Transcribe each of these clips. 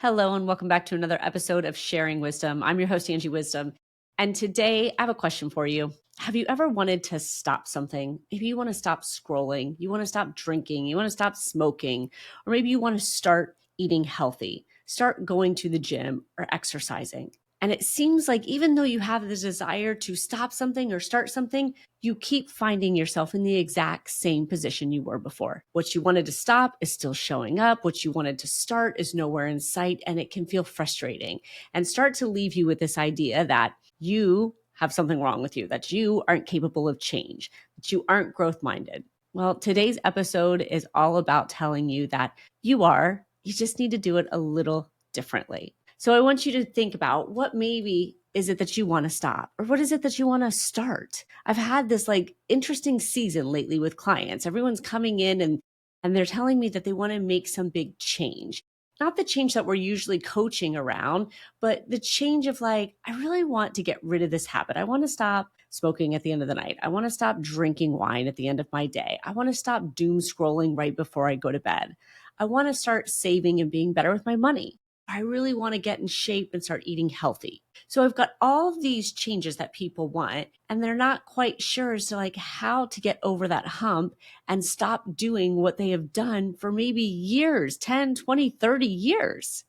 Hello, and welcome back to another episode of Sharing Wisdom. I'm your host, Angie Wisdom. And today I have a question for you. Have you ever wanted to stop something? Maybe you want to stop scrolling, you want to stop drinking, you want to stop smoking, or maybe you want to start eating healthy, start going to the gym or exercising. And it seems like even though you have the desire to stop something or start something, you keep finding yourself in the exact same position you were before. What you wanted to stop is still showing up. What you wanted to start is nowhere in sight, and it can feel frustrating and start to leave you with this idea that you have something wrong with you, that you aren't capable of change, that you aren't growth minded. Well, today's episode is all about telling you that you are, you just need to do it a little differently. So I want you to think about what maybe is it that you want to stop, or what is it that you want to start? I've had this interesting season lately with clients. Everyone's coming in and they're telling me that they want to make some big change. Not the change that we're usually coaching around, but the change of I really want to get rid of this habit. I want to stop smoking at the end of the night. I want to stop drinking wine at the end of my day. I want to stop doom scrolling right before I go to bed. I want to start saving and being better with my money. I really want to get in shape and start eating healthy. So I've got all of these changes that people want, and they're not quite sure as to how to get over that hump and stop doing what they have done for maybe years, 10, 20, 30 years.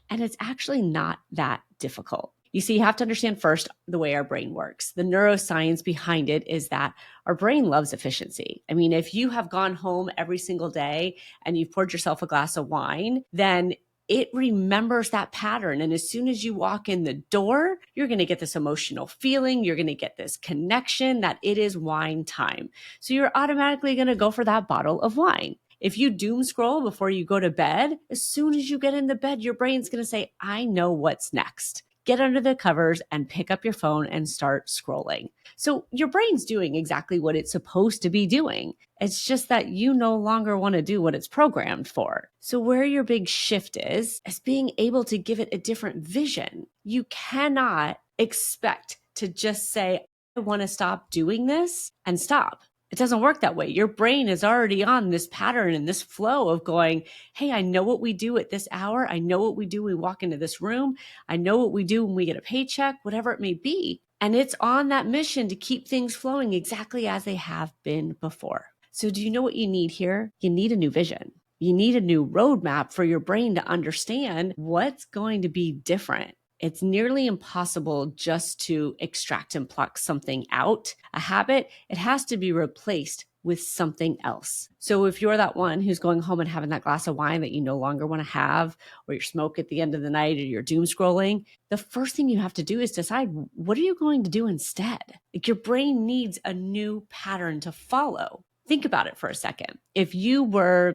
And it's actually not that difficult. You see, you have to understand first the way our brain works. The neuroscience behind it is that our brain loves efficiency. I mean, if you have gone home every single day and you've poured yourself a glass of wine, then it remembers that pattern. And as soon as you walk in the door, you're going to get this emotional feeling. You're going to get this connection that it is wine time. So you're automatically going to go for that bottle of wine. If you doom scroll before you go to bed, as soon as you get into bed, your brain's going to say, I know what's next. Get under the covers and pick up your phone and start scrolling. So your brain's doing exactly what it's supposed to be doing. It's just that you no longer want to do what it's programmed for. So where your big shift is being able to give it a different vision. You cannot expect to just say, I want to stop doing this and stop. It doesn't work that way. Your brain is already on this pattern and this flow of going, hey, I know what we do at this hour. I know what we do when we walk into this room. I know what we do when we get a paycheck, whatever it may be. And it's on that mission to keep things flowing exactly as they have been before. So do you know what you need here? You need a new vision. You need a new roadmap for your brain to understand what's going to be different. It's nearly impossible just to extract and pluck something out. A habit, it has to be replaced with something else. So if you're that one who's going home and having that glass of wine that you no longer want to have, or you smoke at the end of the night, or you're doom scrolling, the first thing you have to do is decide, what are you going to do instead? Your brain needs a new pattern to follow. Think about it for a second. If you were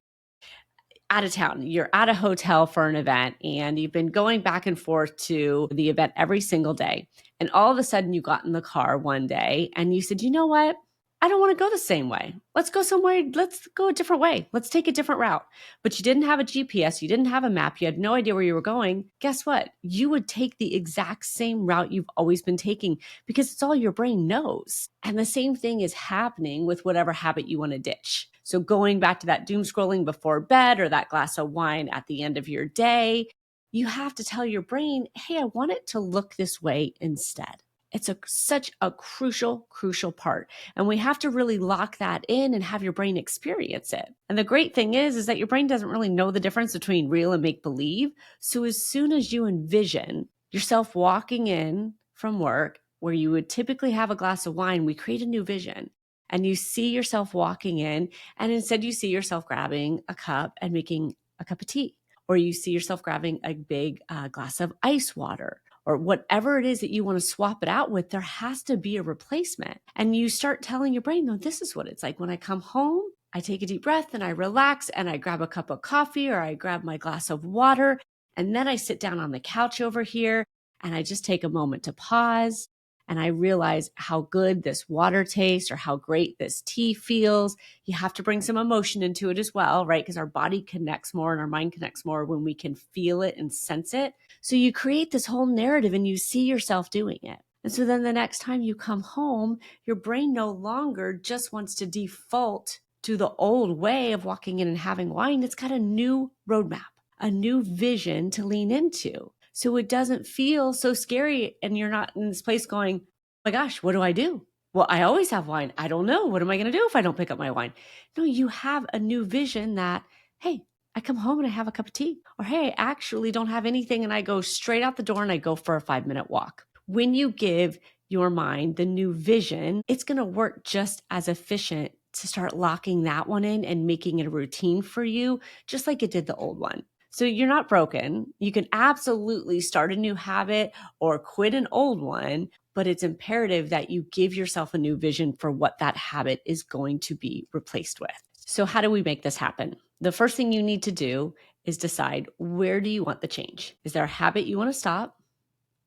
out of town, you're at a hotel for an event and you've been going back and forth to the event every single day. And all of a sudden you got in the car one day and you said, you know what? I don't want to go the same way. Let's go somewhere. Let's go a different way. Let's take a different route. But you didn't have a GPS. You didn't have a map. You had no idea where you were going. Guess what? You would take the exact same route you've always been taking because it's all your brain knows. And the same thing is happening with whatever habit you want to ditch. So going back to that doom scrolling before bed or that glass of wine at the end of your day, you have to tell your brain, hey, I want it to look this way instead. It's such a crucial part. And we have to really lock that in and have your brain experience it. And the great thing is that your brain doesn't really know the difference between real and make-believe. So as soon as you envision yourself walking in from work where you would typically have a glass of wine, we create a new vision. And you see yourself walking in, and instead you see yourself grabbing a cup and making a cup of tea. Or you see yourself grabbing a big glass of ice water, or whatever it is that you want to swap it out with. There has to be a replacement. And you start telling your brain, no, this is what it's like when I come home. I take a deep breath and I relax and I grab a cup of coffee or I grab my glass of water. And then I sit down on the couch over here and I just take a moment to pause. And I realize how good this water tastes or how great this tea feels. You have to bring some emotion into it as well, right? Because our body connects more and our mind connects more when we can feel it and sense it. So you create this whole narrative and you see yourself doing it. And so then the next time you come home, your brain no longer just wants to default to the old way of walking in and having wine. It's got a new roadmap, a new vision to lean into. So it doesn't feel so scary and you're not in this place going, oh my gosh, what do I do? Well, I always have wine. I don't know. What am I going to do if I don't pick up my wine? No, you have a new vision that, hey, I come home and I have a cup of tea. Or, hey, I actually don't have anything and I go straight out the door and I go for a 5-minute walk. When you give your mind the new vision, it's going to work just as efficient to start locking that one in and making it a routine for you, just like it did the old one. So you're not broken. You can absolutely start a new habit or quit an old one, but it's imperative that you give yourself a new vision for what that habit is going to be replaced with. So how do we make this happen? The first thing you need to do is decide, where do you want the change? Is there a habit you want to stop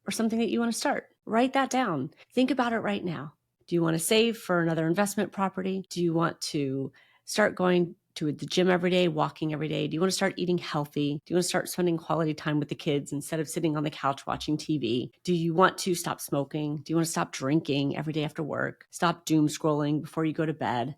or something that you want to start? Write that down. Think about it right now. Do you want to save for another investment property? Do you want to start going to the gym every day, walking every day? Do you want to start eating healthy? Do you want to start spending quality time with the kids instead of sitting on the couch watching TV? Do you want to stop smoking? Do you want to stop drinking every day after work? Stop doom scrolling before you go to bed?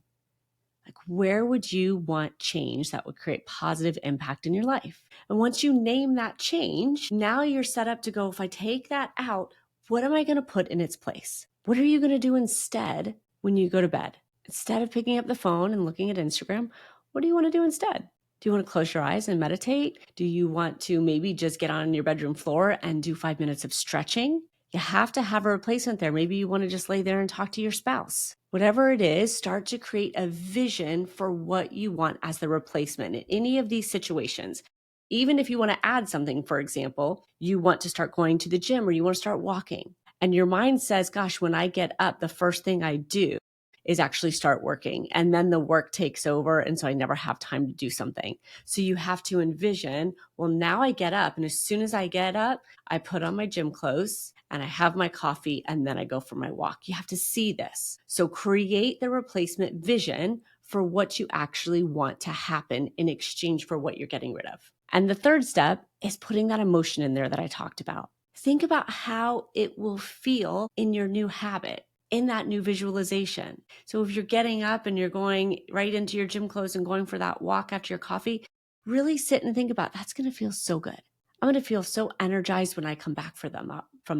Like, where would you want change that would create positive impact in your life? And once you name that change, now you're set up to go, if I take that out, what am I going to put in its place? What are you going to do instead when you go to bed? Instead of picking up the phone and looking at Instagram, what do you want to do instead? Do you want to close your eyes and meditate? Do you want to maybe just get on your bedroom floor and do 5 minutes of stretching? You have to have a replacement there. Maybe you want to just lay there and talk to your spouse. Whatever it is, start to create a vision for what you want as the replacement in any of these situations. Even if you want to add something, for example, you want to start going to the gym or you want to start walking. And your mind says, gosh, when I get up, the first thing I do is actually start working. And then the work takes over. And so I never have time to do something. So you have to envision, well, now I get up. And as soon as I get up, I put on my gym clothes and I have my coffee and then I go for my walk. You have to see this. So create the replacement vision for what you actually want to happen in exchange for what you're getting rid of. And the third step is putting that emotion in there that I talked about. Think about how it will feel in your new habit, in that new visualization. So if you're getting up and you're going right into your gym clothes and going for that walk after your coffee, really sit and think about, that's going to feel so good. I'm going to feel so energized when I come back from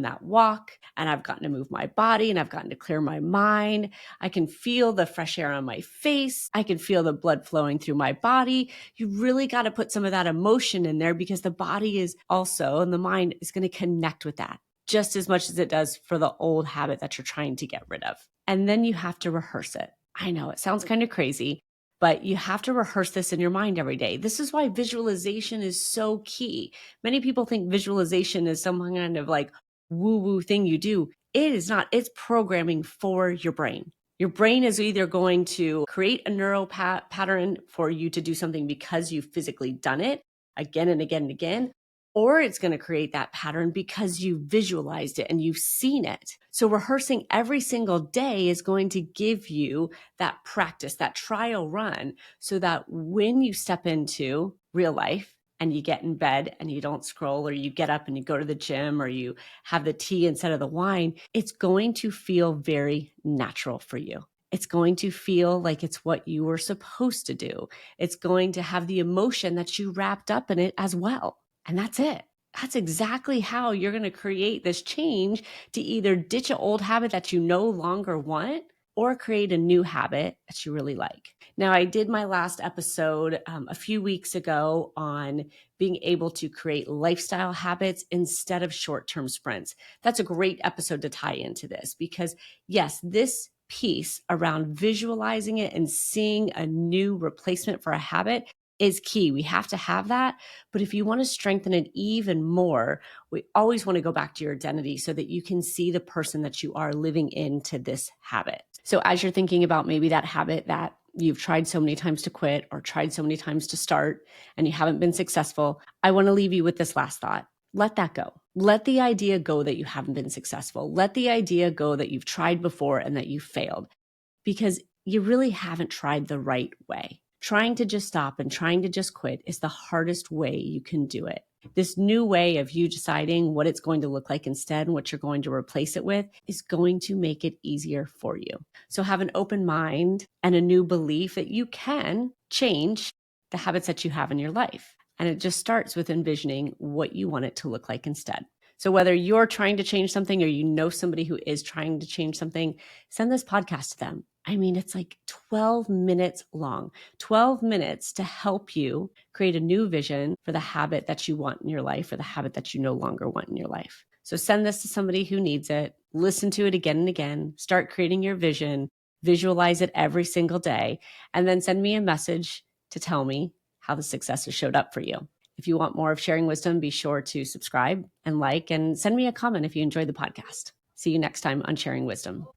that walk, and I've gotten to move my body and I've gotten to clear my mind. I can feel the fresh air on my face. I can feel the blood flowing through my body. You really got to put some of that emotion in there because the body is also, and the mind is going to connect with that just as much as it does for the old habit that you're trying to get rid of. And then you have to rehearse it. I know it sounds kind of crazy, but you have to rehearse this in your mind every day. This is why visualization is so key. Many people think visualization is some kind of like woo-woo thing you do. It is not. It's programming for your brain. Your brain is either going to create a neural pattern for you to do something because you've physically done it again and again and again, or it's going to create that pattern because you visualized it and you've seen it. So rehearsing every single day is going to give you that practice, that trial run, so that when you step into real life and you get in bed and you don't scroll, or you get up and you go to the gym, or you have the tea instead of the wine, it's going to feel very natural for you. It's going to feel like it's what you were supposed to do. It's going to have the emotion that you wrapped up in it as well. And that's it. That's exactly how you're going to create this change to either ditch an old habit that you no longer want or create a new habit that you really like. Now, I did my last episode a few weeks ago on being able to create lifestyle habits instead of short-term sprints. That's a great episode to tie into this because, yes, this piece around visualizing it and seeing a new replacement for a habit is key. We have to have that. But if you want to strengthen it even more, we always want to go back to your identity so that you can see the person that you are living into this habit. So as you're thinking about maybe that habit that you've tried so many times to quit or tried so many times to start and you haven't been successful, I want to leave you with this last thought. Let that go. Let the idea go that you haven't been successful. Let the idea go that you've tried before and that you failed, because you really haven't tried the right way. Trying to just stop and trying to just quit is the hardest way you can do it. This new way of you deciding what it's going to look like instead and what you're going to replace it with is going to make it easier for you. So have an open mind and a new belief that you can change the habits that you have in your life. And it just starts with envisioning what you want it to look like instead. So whether you're trying to change something or you know somebody who is trying to change something, send this podcast to them. I mean, it's like 12 minutes long, 12 minutes to help you create a new vision for the habit that you want in your life or the habit that you no longer want in your life. So send this to somebody who needs it, listen to it again and again, start creating your vision, visualize it every single day, and then send me a message to tell me how the successes showed up for you. If you want more of Sharing Wisdom, be sure to subscribe and like, and send me a comment if you enjoyed the podcast. See you next time on Sharing Wisdom.